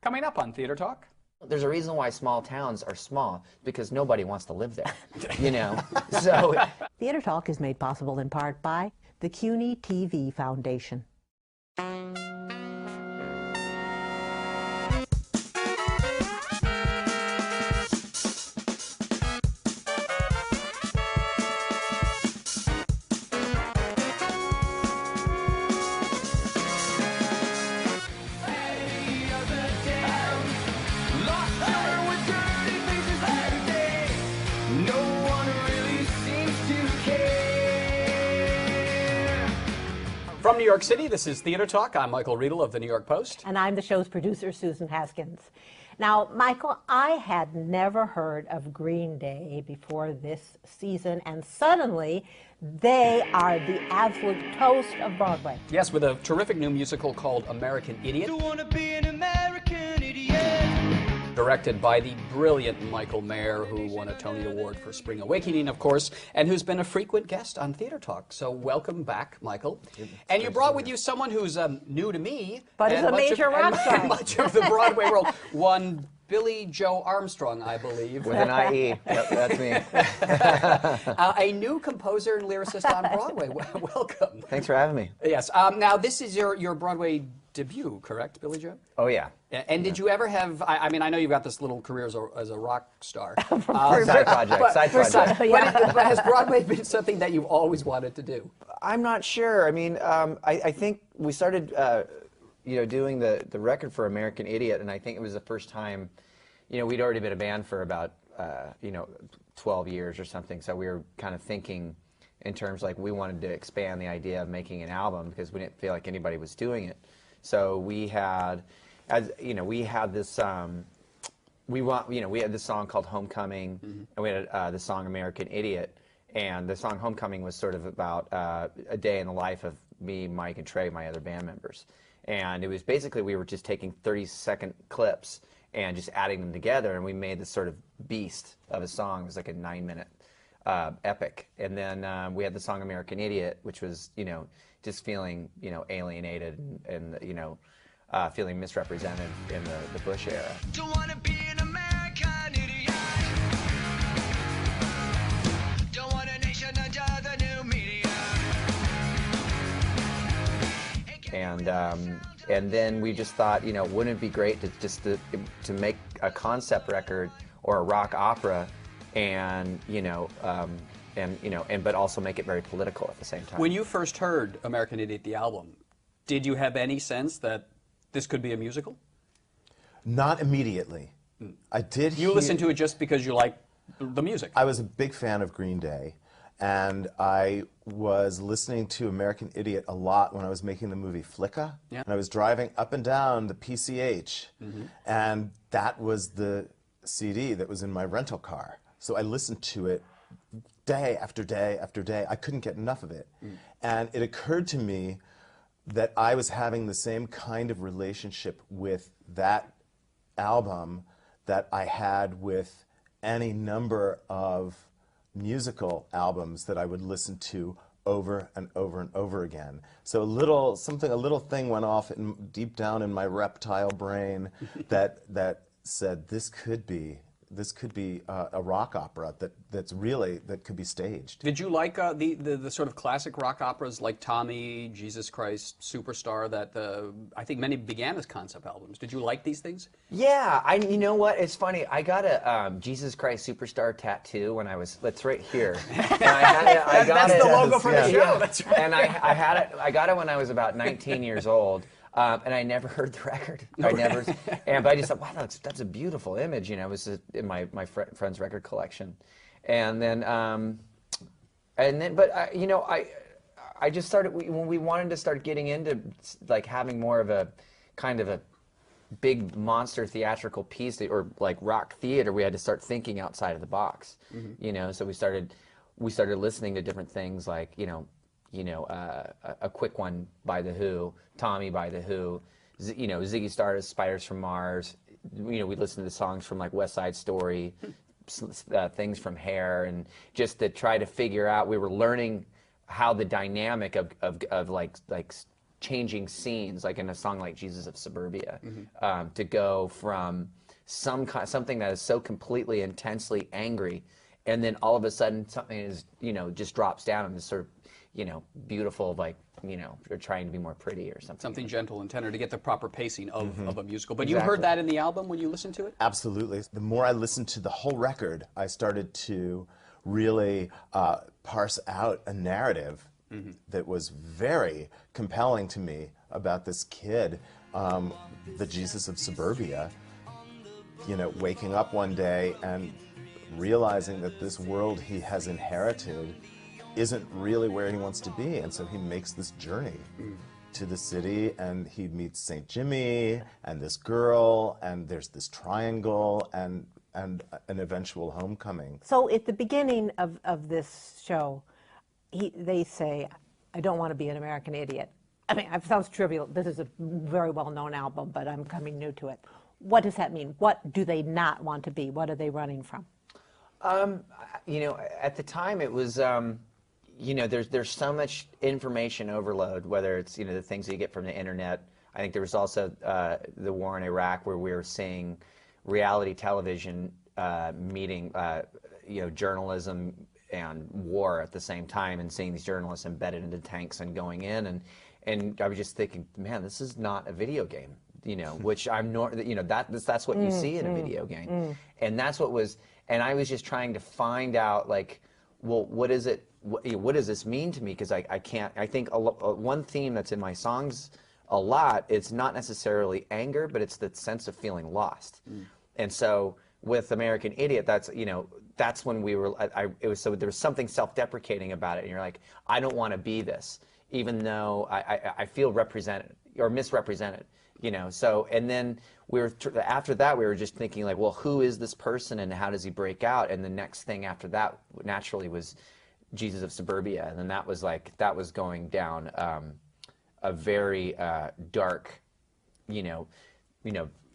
Coming up on Theater Talk. There's a reason why small towns are small, because nobody wants to live there, you know? So Theater Talk is made possible in part by the CUNY TV Foundation. From New York City, this is Theater Talk. I'm Michael Riedel of the New York Post. And I'm the show's producer, Susan Haskins. Now, Michael, I had never heard of Green Day before this season, and suddenly they are the absolute toast of Broadway. Yes, with a terrific new musical called American Idiot. Don't wanna be an American idiot. Directed by the brilliant Michael Mayer, who won a Tony Award for Spring Awakening, of course, and who's been a frequent guest on Theater Talk. So welcome back, Michael. And you brought with you someone who's new to me. But is a major rock star. Much of the Broadway world. One Billie Joe Armstrong, I believe. with an IE, yep, that's me. A new composer and lyricist on Broadway. Welcome. Thanks for having me. Yes. Now, this is your Broadway debut, correct, Billie Joe? Oh yeah. And did you ever have, I mean, I know you've got this little career as a rock star. Side project, But has Broadway been something that you've always wanted to do? I'm not sure. I mean, I think we started, doing the record for American Idiot, and I think it was the first time, we'd already been a band for about, 12 years or something, so we were kind of thinking in terms like we wanted to expand the idea of making an album because we didn't feel like anybody was doing it. So we had, we had this, we had this song called Homecoming, and we had the song American Idiot, and the song Homecoming was sort of about a day in the life of me, Mike, and Trey, my other band members. And it was basically, we were just taking 30-second clips and just adding them together, and we made this sort of beast of a song. It was like a 9-minute epic. And then we had the song American Idiot, which was, just feeling, alienated and feeling misrepresented in the Bush era. Don't wanna be an American idiot. Don't want a nation under the new media. And then we just thought, wouldn't it be great to make a concept record or a rock opera, and but also make it very political at the same time. When you first heard American Idiot, the album, did you have any sense that this could be a musical? Not immediately. I did. You listened to it just because you like the music. I was a big fan of Green Day, and I was listening to American Idiot a lot when I was making the movie Flicka. Yeah. And I was driving up and down the PCH, and that was the CD that was in my rental car. So I listened to it day after day after day. I couldn't get enough of it. And it occurred to me that I was having the same kind of relationship with that album that I had with any number of musical albums that I would listen to over and over and over again. So a little thing went off deep down in my reptile brain that said this could be a rock opera that could be staged. Did you like the sort of classic rock operas like Tommy, Jesus Christ Superstar that I think many began as concept albums? Did you like these things? Yeah, you know what? It's funny. I got a Jesus Christ Superstar tattoo when I was. It's right here. And I got That's it. the logo for the show. Yeah. That's right. And I had it. I got it when I was about 19 years old. And I never heard the record. But I just thought, wow, that's a beautiful image. It was in my friend's record collection, and then, but I just started when we wanted to start getting into like having more of a kind of a big monster theatrical piece or like rock theater. We had to start thinking outside of the box. So we started listening to different things like a quick one by The Who, Tommy by The Who, Ziggy Stardust, Spiders from Mars. We listened to the songs from like West Side Story, things from Hair, and just to try to figure out. We were learning how the dynamic of like changing scenes, like in a song like Jesus of Suburbia, to go from something that is so completely intensely angry, and then all of a sudden something is, just drops down and is sort of, beautiful, like, you're trying to be more pretty or something. Something gentle and tender to get the proper pacing of a musical. But you heard that in the album when you listened to it? Absolutely. The more I listened to the whole record, I started to really parse out a narrative that was very compelling to me about this kid, the Jesus of Suburbia, waking up one day and realizing that this world he has inherited isn't really where he wants to be, and so he makes this journey to the city, and he meets St. Jimmy and this girl, and there's this triangle and an eventual homecoming. So at the beginning of this show, they say, I don't want to be an American Idiot. I mean, it sounds trivial. This is a very well-known album, but I'm coming new to it. What does that mean? What do they not want to be? What are they running from? At the time it was, there's so much information overload, whether it's, the things that you get from the internet. I think there was also the war in Iraq, where we were seeing reality television meeting, journalism and war at the same time, and seeing these journalists embedded into tanks and going in, and I was just thinking, man, this is not a video game, which that's what you see in a video game, and that's what was, and I was just trying to find out, like, well, what is it? What does this mean to me? Because I can't. I think one theme that's in my songs a lot, it's not necessarily anger, but it's the sense of feeling lost. And so with American Idiot, that's when we were. It was so there was something self-deprecating about it, and you're like, I don't want to be this, even though I feel represented or misrepresented. So, and then after that we were just thinking, like, well, who is this person and how does he break out? And the next thing after that naturally was Jesus of Suburbia, and then that was going down a very dark,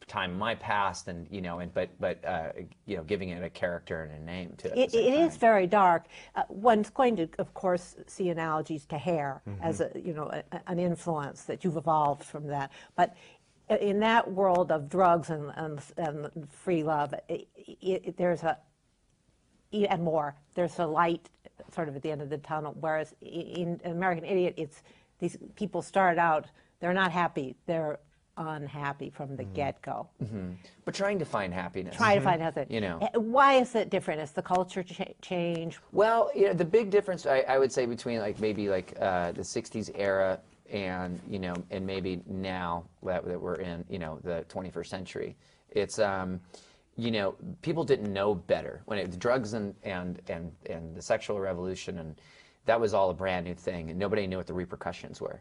time in my past, and giving it a character and a name to it. It is very dark. One's going to, of course, see analogies to Hair as an influence that you've evolved from that. But in that world of drugs and free love, there's and more. There's a light sort of at the end of the tunnel. Whereas in American Idiot, it's these people start out, they're not happy. They're unhappy from the get-go. But trying to find happiness. Try to find happiness. Why is it different? Is the culture change? Well, the big difference I would say between maybe the 60s era and and maybe now that we're in the 21st century, it's people didn't know better when the drugs and the sexual revolution, and that was all a brand new thing, and nobody knew what the repercussions were.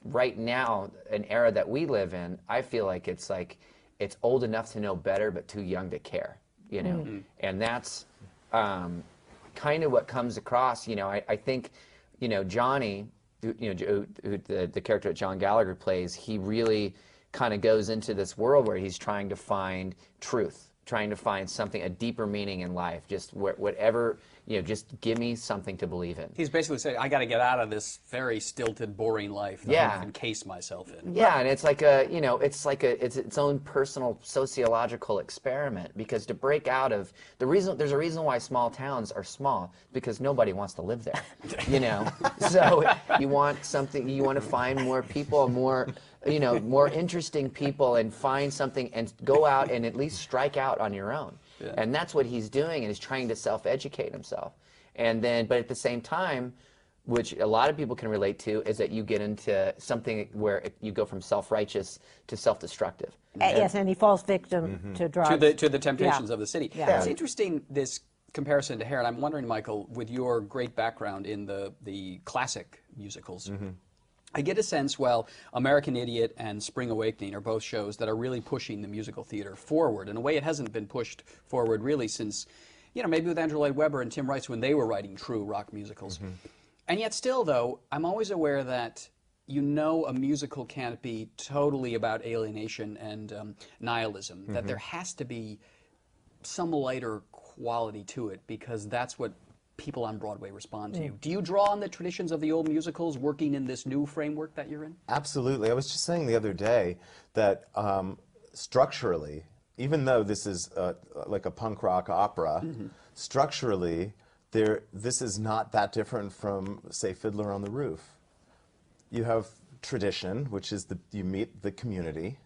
Right now, an era that we live in, I feel like it's old enough to know better but too young to care, and that's kind of what comes across. I think Johnny, who the character that John Gallagher plays, he really kind of goes into this world where he's trying to find truth, trying to find something, a deeper meaning in life, just whatever, just give me something to believe in. He's basically saying, I got to get out of this very stilted, boring life that I encase myself in. Yeah, and it's like it's its own personal sociological experiment, because to break out of there's a reason why small towns are small, because nobody wants to live there, So you want something, you want to find more people, more interesting people, and find something and go out and at least strike out on your own. Yeah. And that's what he's doing, and he's trying to self-educate himself. And then, but at the same time, which a lot of people can relate to, is that you get into something where you go from self-righteous to self-destructive. Yes, and he falls victim to drugs. To the temptations of the city. Yeah. It's interesting, this comparison to Hair, and I'm wondering, Michael, with your great background in the classic musicals, I get a sense, American Idiot and Spring Awakening are both shows that are really pushing the musical theater forward in a way it hasn't been pushed forward really since, maybe with Andrew Lloyd Webber and Tim Rice when they were writing true rock musicals. And yet still, though, I'm always aware that a musical can't be totally about alienation and nihilism, that there has to be some lighter quality to it, because that's what people on Broadway respond to you? Do you draw on the traditions of the old musicals working in this new framework that you're in? Absolutely. I was just saying the other day that structurally, even though this is like a punk rock opera, structurally, this is not that different from, say, Fiddler on the Roof. You have tradition, which is you meet the community,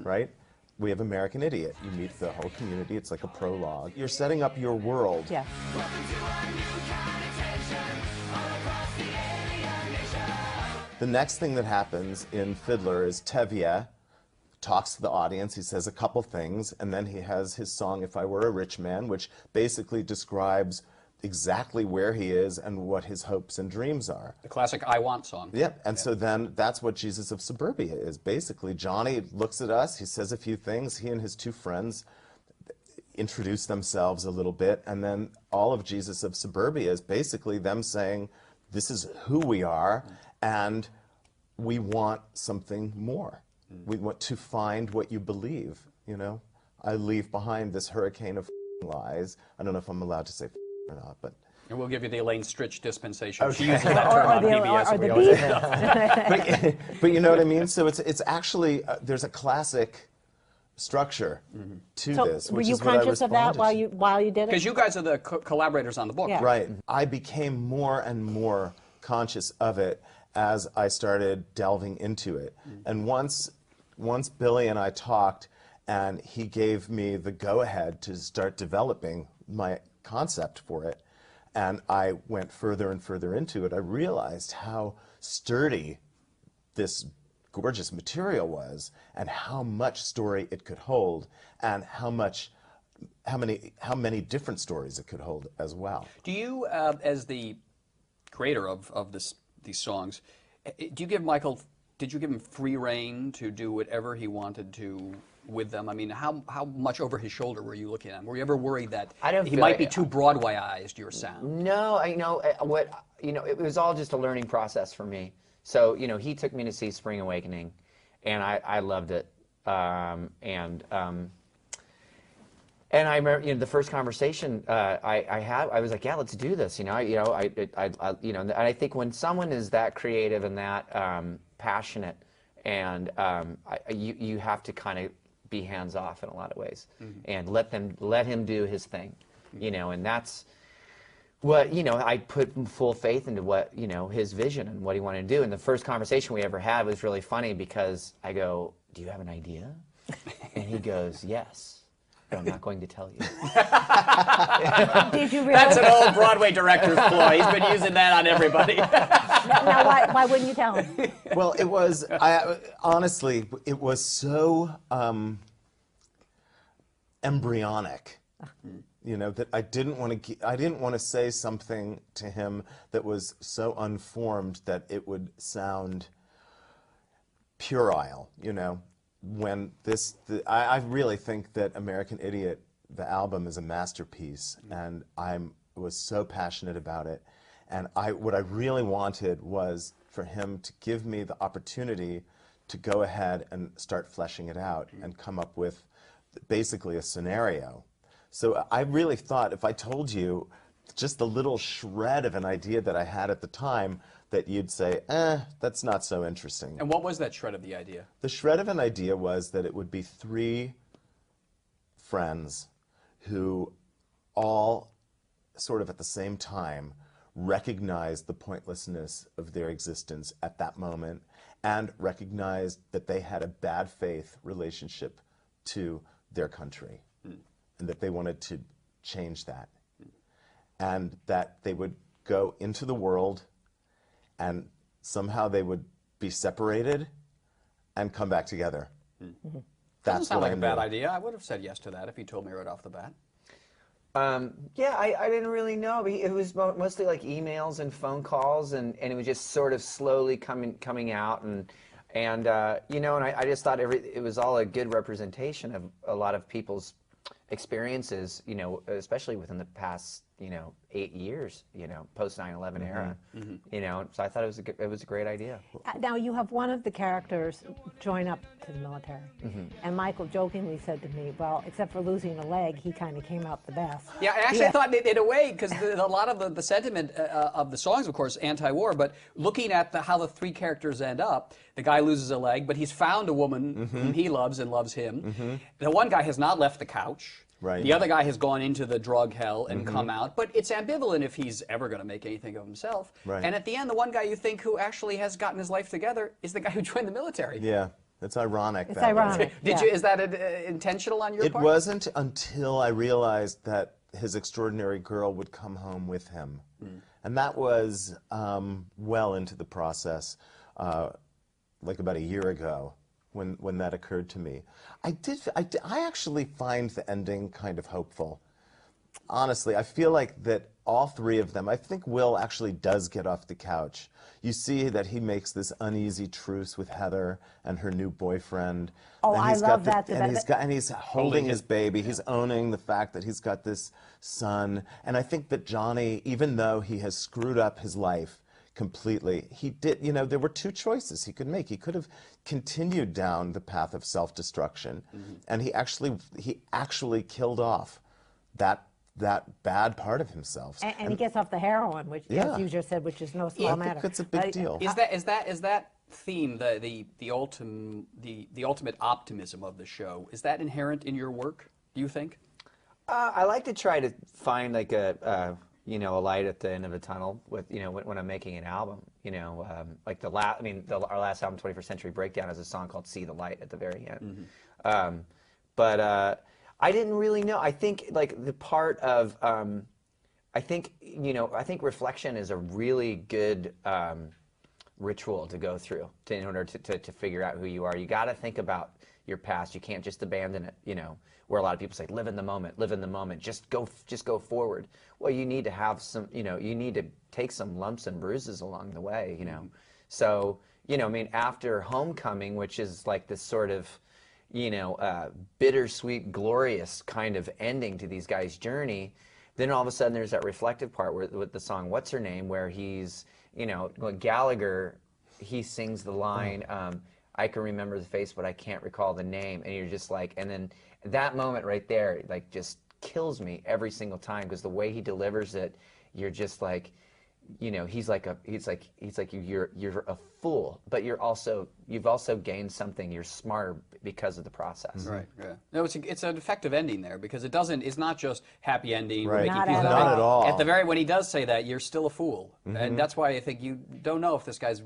right? We have American Idiot. You meet the whole community. It's like a prologue. You're setting up your world. Yeah. The next thing that happens in Fiddler is Tevye talks to the audience. He says a couple things, and then he has his song, If I Were a Rich Man, which basically describes exactly where he is and what his hopes and dreams are. The classic I Want song. Yep, and so then that's what Jesus of Suburbia is. Basically, Johnny looks at us, he says a few things, he and his two friends introduce themselves a little bit, and then all of Jesus of Suburbia is basically them saying, this is who we are, and we want something more. We want to find what you believe, you know? I leave behind this hurricane of lies. I don't know if I'm allowed to say or not, but... And we'll give you the Elaine Stritch dispensation. Okay. She uses that term on PBS. Or we the always beat. but you know what I mean? So it's actually, there's a classic structure to So this, were which you is what I conscious of that responded to. while you did it? Because you guys are the collaborators on the book. Yeah. Right. I became more and more conscious of it as I started delving into it. And once Billie and I talked, and he gave me the go-ahead to start developing my concept for it, and I went further and further into it, I realized how sturdy this gorgeous material was, and how much story it could hold, and how many different stories it could hold as well. Do you, as the creator of these songs, do you give Michael? Did you give him free rein to do whatever he wanted to with them? I mean, how much over his shoulder were you looking at him? Were you ever worried that he might be too Broadwayized your sound? No, it was all just a learning process for me. So, he took me to see Spring Awakening, and I loved it. And I remember, the first conversation I had, I was like, yeah, let's do this. And I think when someone is that creative and that passionate, and you have to kind of be hands off in a lot of ways, and let him do his thing, and that's what I put full faith into what his vision and what he wanted to do. And the first conversation we ever had was really funny because I go, "Do you have an idea?" And he goes, "Yes. But I'm not going to tell you." Did you really? That's an old Broadway director's ploy. He's been using that on everybody. Now, why wouldn't you tell him? Well, it was, honestly, it was so embryonic, that I didn't want to say something to him that was so unformed that it would sound puerile, when I really think that American Idiot, the album, is a masterpiece, and I was so passionate about it, and what I really wanted was for him to give me the opportunity to go ahead and start fleshing it out and come up with basically a scenario. So I really thought if I told you just the little shred of an idea that I had at the time, that you'd say, that's not so interesting. And what was that shred of the idea? The shred of an idea was that it would be 3 friends who all sort of at the same time recognized the pointlessness of their existence at that moment and recognized that they had a bad faith relationship to their country and that they wanted to change that. And that they would go into the world and somehow they would be separated and come back together. Doesn't sound like a bad idea. I would have said yes to that if you told me right off the bat. Yeah, I didn't really know. But it was mostly like emails and phone calls, and it was just sort of slowly coming out, and I just thought it was all a good representation of a lot of people's experiences, especially within the past 8 years, post 9/11 era, So I thought it was a great idea. Now, you have one of the characters join up to the military. And Michael jokingly said to me, well, except for losing a leg, he kind of came out the best. Yeah, actually, I thought in a way, because a lot of the sentiment of the songs, of course, anti-war, but looking at how the three characters end up, the guy loses a leg, but he's found a woman whom he loves and loves him. The one guy has not left the couch. Right. The other guy has gone into the drug hell and come out, but it's ambivalent if he's ever going to make anything of himself. Right. And at the end, the one guy you think who actually has gotten his life together is the guy who joined the military. Yeah, it's ironic. It's that way. ironic. Is that intentional on your It part? wasn't until I realized that his extraordinary girl would come home with him. And that was well into the process, like about a year ago, when that occurred to me. I actually find the ending kind of hopeful. Honestly, I feel like that all three of them, I think Will actually does get off the couch. You see that he makes this uneasy truce with Heather and her new boyfriend. Oh, and I he's love got that. And he's holding his baby. He's owning the fact that he's got this son. And I think that Johnny, even though he has screwed up his life completely, he did, there were two choices he could make. He could have continued down the path of self-destruction, and he actually killed off that bad part of himself. And he gets off the heroin, which, as you just said, which is no small matter. I think it's a big deal. Is that theme, the ultimate optimism of the show, is that inherent in your work, do you think? I like to try to find like a light at the end of a tunnel with, when I'm making an album, like our last album, 21st Century Breakdown, has a song called See the Light at the very end. But I didn't really know. I think like the part of, I think reflection is a really good ritual to go through in order to figure out who you are. You got to think about your past. You can't just abandon it, where a lot of people say, live in the moment, just go forward. Well, you need to have some, you need to take some lumps and bruises along the way, So, after Homecoming, which is like this sort of, bittersweet, glorious kind of ending to these guys' journey, then all of a sudden there's that reflective part with the song What's Her Name, where he's, Gallagher, he sings the line, I can remember the face, but I can't recall the name. And you're just like, and then that moment right there, like, just kills me every single time, because the way he delivers it, you're just like, he's like you're a fool, but you've also gained something. You're smarter because of the process. Right. Yeah. No, it's an effective ending there, because it's not just happy ending. Right. Not at all. At the very, when he does say that, you're still a fool, and that's why I think you don't know if this guy's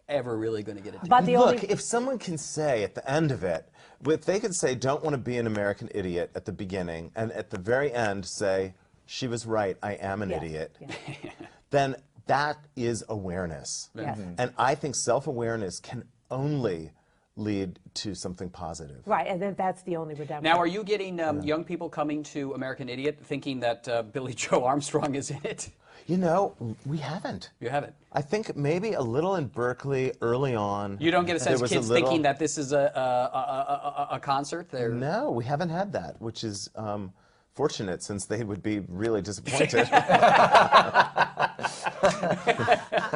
ever really going to get it together. But the Look, only if someone can say at the end of it, if they could say, don't want to be an American idiot at the beginning, and at the very end say, she was right, I am an idiot, then that is awareness. Yes. And I think self-awareness can only lead to something positive. Right, and then that's the only redemption. Now, are you getting young people coming to American Idiot thinking that Billie Joe Armstrong is in it? We haven't. You haven't? I think maybe a little in Berkeley early on. You don't get a sense of kids little... thinking that this is a concert? No, we haven't had that, which is fortunate, since they would be really disappointed.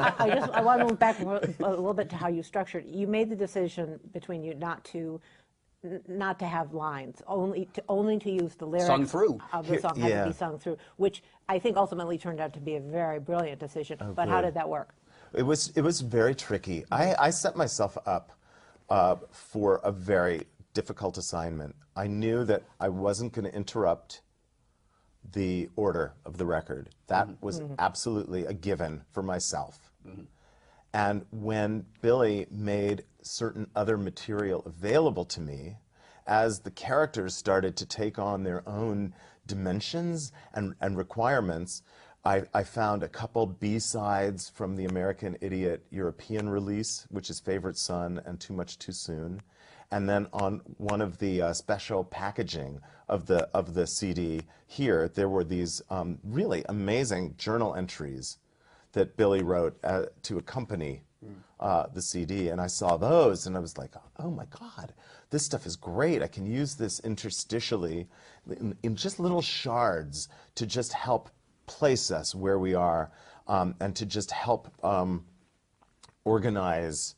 I want to move back a little bit to how you structured. You made the decision between you not to have lines, only to use the lyrics Sung through. of the song, had to be sung through, which I think ultimately turned out to be a very brilliant decision. But how did that work? It was very tricky. I set myself up for a very difficult assignment. I knew that I wasn't going to interrupt the order of the record. That was absolutely a given for myself. And when Billie made certain other material available to me, as the characters started to take on their own dimensions and requirements, I found a couple B-sides from the American Idiot European release, which is Favorite Son and Too Much Too Soon. And then on one of the special packaging of the CD here, there were these really amazing journal entries that Billie wrote to accompany the CD, and I saw those, and I was like, oh my God, this stuff is great. I can use this interstitially in just little shards to just help place us where we are, and to just help organize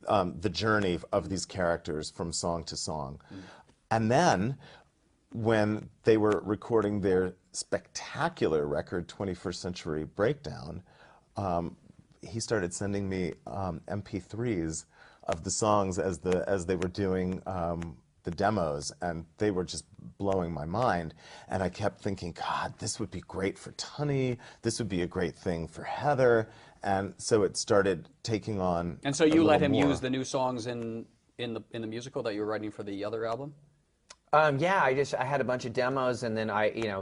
the journey of these characters from song to song. And then, when they were recording their spectacular record, 21st Century Breakdown, he started sending me MP3s of the songs as they were doing the demos, and they were just blowing my mind. And I kept thinking, God, this would be great for Tunny. This would be a great thing for Heather. And so it started taking on. And so you let him use the new songs in the musical that you were writing for the other album? Yeah, I had a bunch of demos, and then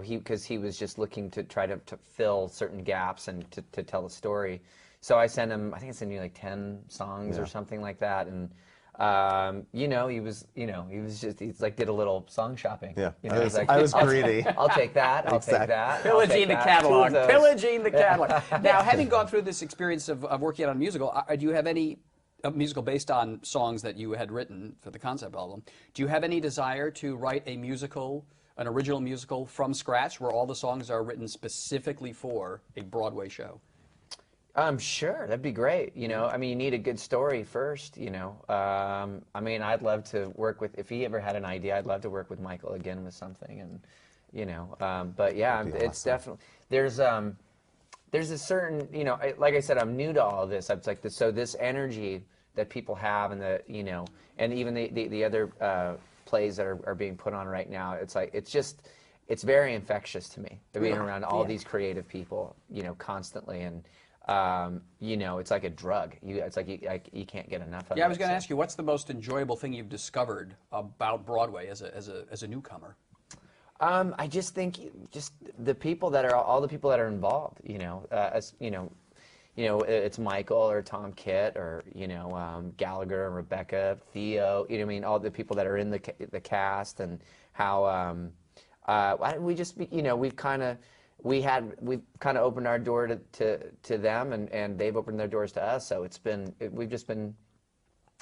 because he was just looking to try to fill certain gaps and to tell a story. So I sent him, I think I sent you like 10 songs or something like that, and he's like did a little song shopping. Yeah, you know, I was greedy. I'll take that. I'll take that. Pillaging the catalog. Pillaging the catalog. Now, having gone through this experience of working on a musical, do you have any a musical based on songs that you had written for the concept album? Do you have any desire to write a musical, an original musical from scratch, where all the songs are written specifically for a Broadway show? Sure, that'd be great. You know, I mean, you need a good story first. You know, I mean, I'd love to work with. If he ever had an idea, I'd love to work with Michael again with something. And you know, but yeah, it's definitely there's a certain, you know, like I said, I'm new to all of this. It's like this, so this energy that people have, and and even the other plays that are being put on right now. It's like it's very infectious to me. Being around all these creative people, you know, constantly and. You know, it's like a drug. It's like you can't get enough of it. Yeah, I was going to ask you, what's the most enjoyable thing you've discovered about Broadway as a newcomer? I just think just the people that are all the people that are involved. You know, it's Michael or Tom Kitt or Gallagher and Rebecca, Theo. You know, I mean, all the people that are in the cast, and how we just we've kind of. We've kind of opened our door to them, and they've opened their doors to us. So we've just been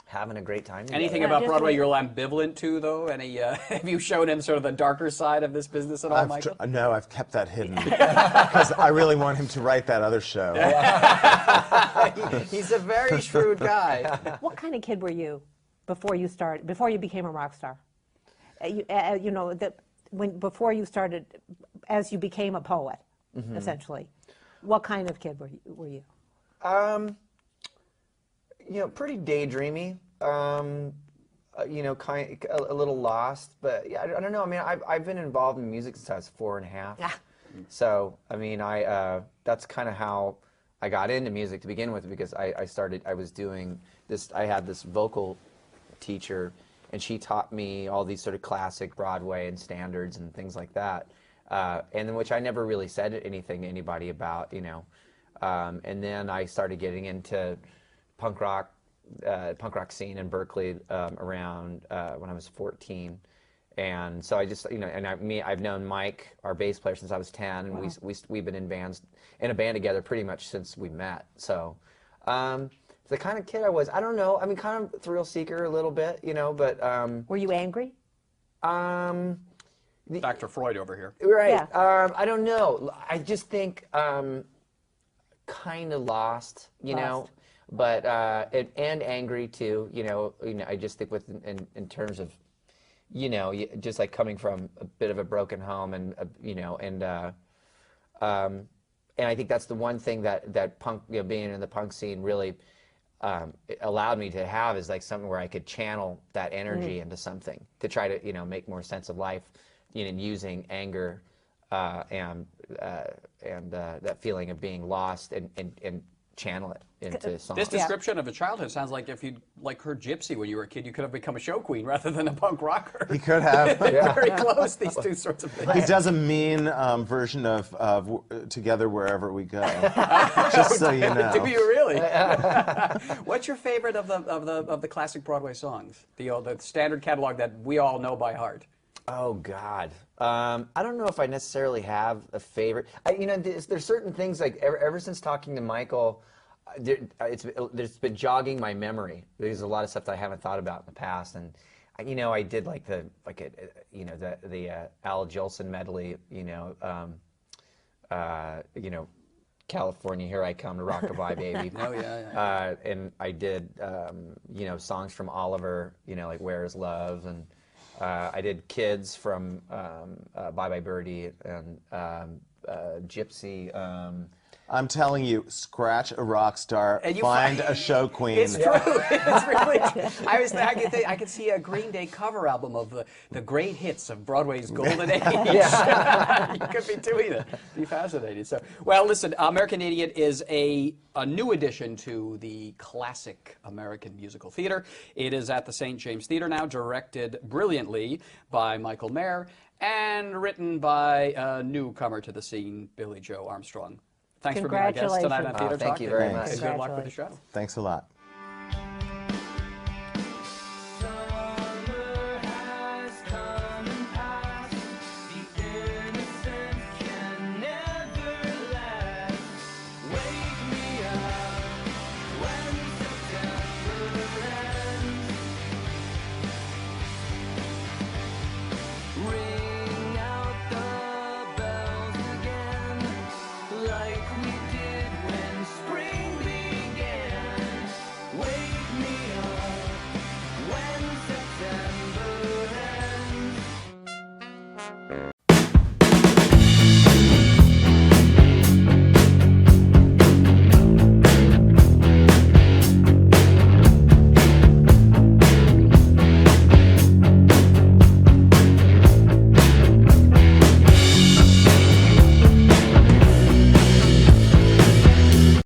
having a great time together. Anything about Broadway you're ambivalent to, though? Have you shown him sort of the darker side of this business at all, Michael? No, I've kept that hidden because I really want him to write that other show. He's a very shrewd guy. What kind of kid were you before you became a rock star? Before you started, as you became a poet, essentially, what kind of kid were you? Pretty daydreamy. Kind a little lost, but yeah, I don't know. I mean, I've been involved in music since I was 4.5. Yeah. So I mean, that's kind of how I got into music to begin with, because I was doing this. I had this vocal teacher. And she taught me all these sort of classic Broadway and standards and things like that, and then which I never really said anything to anybody about, and then I started getting into punk rock scene in Berkeley around when I was 14, and so I just I've known Mike, our bass player, since I was 10, and wow. we've been in a band together pretty much since we met. So. The kind of kid I was, I don't know. I mean, kind of thrill seeker a little bit, but. Were you angry? Dr. Freud over here. Right. Yeah. I don't know. I just think kind of lost, know, but and angry too. I just think in terms of, just like coming from a bit of a broken home, and and I think that's the one thing that punk, being in the punk scene really. It allowed me to have is like something where I could channel that energy into something to try to make more sense of life, using anger and that feeling of being lost and channel it into songs. This description of a childhood sounds like if you'd heard Gypsy when you were a kid, you could have become a show queen rather than a punk rocker. He could have. Very close, these two sorts of things. He does a mean version of Together Wherever We Go. Just so you know. Do you really? What's your favorite of the classic Broadway songs? The standard catalog that we all know by heart. Oh God, I don't know if I necessarily have a favorite. There's certain things like ever since talking to Michael, there's been jogging my memory. There's a lot of stuff that I haven't thought about in the past, and I did the Al Jolson medley, you know, California, Here I Come to Rockabye Baby. Oh, yeah. And I did, you know, songs from Oliver, you know, like Where's Love, and I did Kids from Bye Bye Birdie, and Gypsy. I'm telling you, scratch a rock star, And you find find- a show queen. It's true. It's really true. I could see a Green Day cover album of the great hits of Broadway's golden age. You could be doing it. Be fascinating. So, well, listen, American Idiot is a new addition to the classic American musical theater. It is at the St. James Theater now, directed brilliantly by Michael Mayer and written by a newcomer to the scene, Billie Joe Armstrong. Thanks for being our guest tonight on Theater Talk. Thank you very Thanks. much. And good luck with the show. Thanks a lot.